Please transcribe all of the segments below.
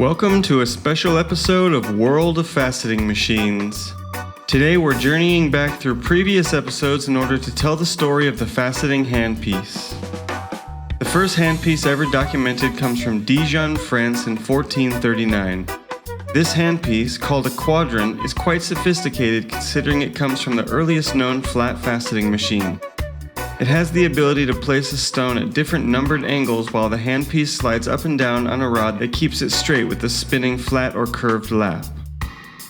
Welcome to a special episode of World of Faceting Machines. Today we're journeying back through previous episodes in order to tell the story of the faceting handpiece. The first handpiece ever documented comes from Dijon, France in 1439. This handpiece, called a quadrant, is quite sophisticated considering it comes from the earliest known flat faceting machine. It has the ability to place a stone at different numbered angles while the handpiece slides up and down on a rod that keeps it straight with the spinning flat or curved lap.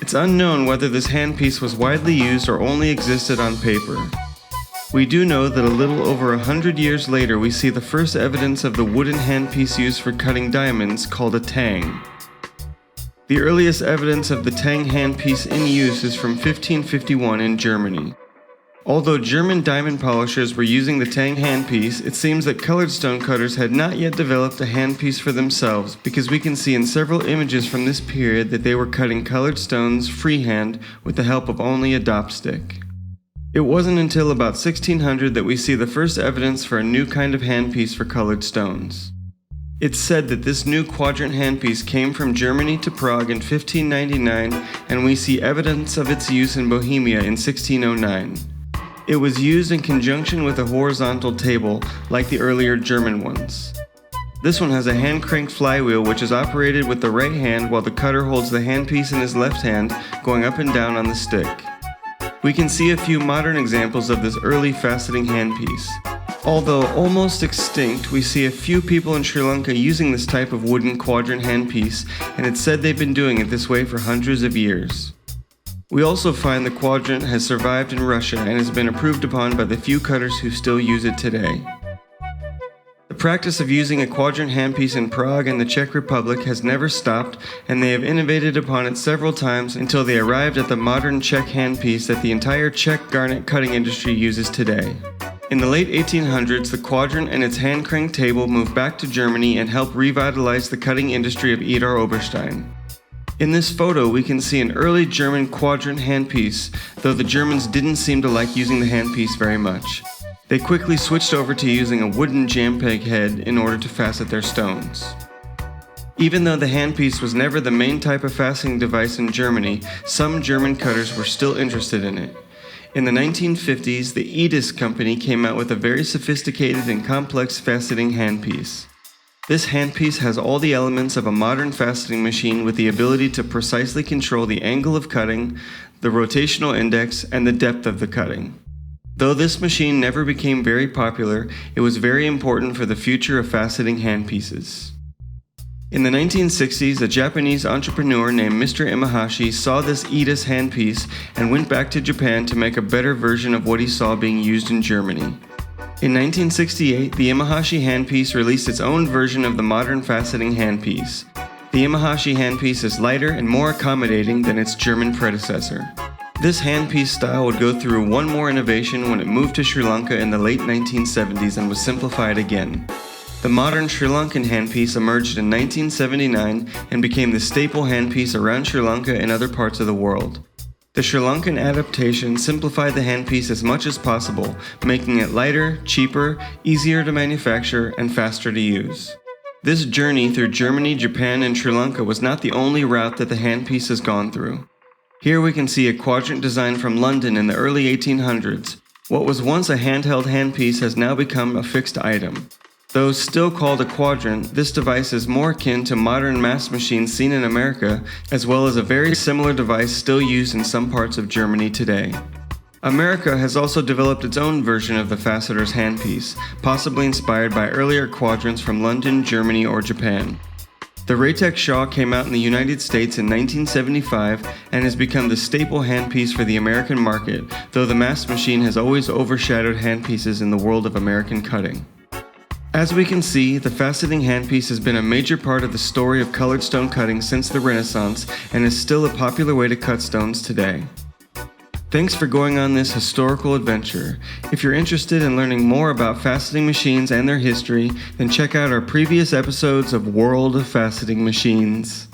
It's unknown whether this handpiece was widely used or only existed on paper. We do know that a little over 100 years later we see the first evidence of the wooden handpiece used for cutting diamonds called a tang. The earliest evidence of the tang handpiece in use is from 1551 in Germany. Although German diamond polishers were using the tang handpiece, it seems that colored stone cutters had not yet developed a handpiece for themselves, because we can see in several images from this period that they were cutting colored stones freehand with the help of only a dopstick. It wasn't until about 1600 that we see the first evidence for a new kind of handpiece for colored stones. It's said that this new quadrant handpiece came from Germany to Prague in 1599, and we see evidence of its use in Bohemia in 1609. It was used in conjunction with a horizontal table, like the earlier German ones. This one has a hand-cranked flywheel which is operated with the right hand while the cutter holds the handpiece in his left hand, going up and down on the stick. We can see a few modern examples of this early faceting handpiece. Although almost extinct, we see a few people in Sri Lanka using this type of wooden quadrant handpiece, and it's said they've been doing it this way for hundreds of years. We also find the quadrant has survived in Russia and has been improved upon by the few cutters who still use it today. The practice of using a quadrant handpiece in Prague and the Czech Republic has never stopped, and they have innovated upon it several times until they arrived at the modern Czech handpiece that the entire Czech garnet cutting industry uses today. In the late 1800s, the quadrant and its hand-cranked table moved back to Germany and helped revitalize the cutting industry of Idar Oberstein. In this photo, we can see an early German quadrant handpiece, though the Germans didn't seem to like using the handpiece very much. They quickly switched over to using a wooden jam-peg head in order to facet their stones. Even though the handpiece was never the main type of faceting device in Germany, some German cutters were still interested in it. In the 1950s, the Edis company came out with a very sophisticated and complex faceting handpiece. This handpiece has all the elements of a modern faceting machine with the ability to precisely control the angle of cutting, the rotational index, and the depth of the cutting. Though this machine never became very popular, it was very important for the future of faceting handpieces. In the 1960s, a Japanese entrepreneur named Mr. Imahashi saw this Edis handpiece and went back to Japan to make a better version of what he saw being used in Germany. In 1968, the Imahashi handpiece released its own version of the modern faceting handpiece. The Imahashi handpiece is lighter and more accommodating than its German predecessor. This handpiece style would go through one more innovation when it moved to Sri Lanka in the late 1970s and was simplified again. The modern Sri Lankan handpiece emerged in 1979 and became the staple handpiece around Sri Lanka and other parts of the world. The Sri Lankan adaptation simplified the handpiece as much as possible, making it lighter, cheaper, easier to manufacture, and faster to use. This journey through Germany, Japan, and Sri Lanka was not the only route that the handpiece has gone through. Here we can see a quadrant design from London in the early 1800s. What was once a handheld handpiece has now become a fixed item. Though still called a quadrant, this device is more akin to modern mass machines seen in America, as well as a very similar device still used in some parts of Germany today. America has also developed its own version of the faceter's handpiece, possibly inspired by earlier quadrants from London, Germany, or Japan. The Raytech Shaw came out in the United States in 1975 and has become the staple handpiece for the American market, though the mass machine has always overshadowed handpieces in the world of American cutting. As we can see, the faceting handpiece has been a major part of the story of colored stone cutting since the Renaissance and is still a popular way to cut stones today. Thanks for going on this historical adventure. If you're interested in learning more about faceting machines and their history, then check out our previous episodes of World of Faceting Machines.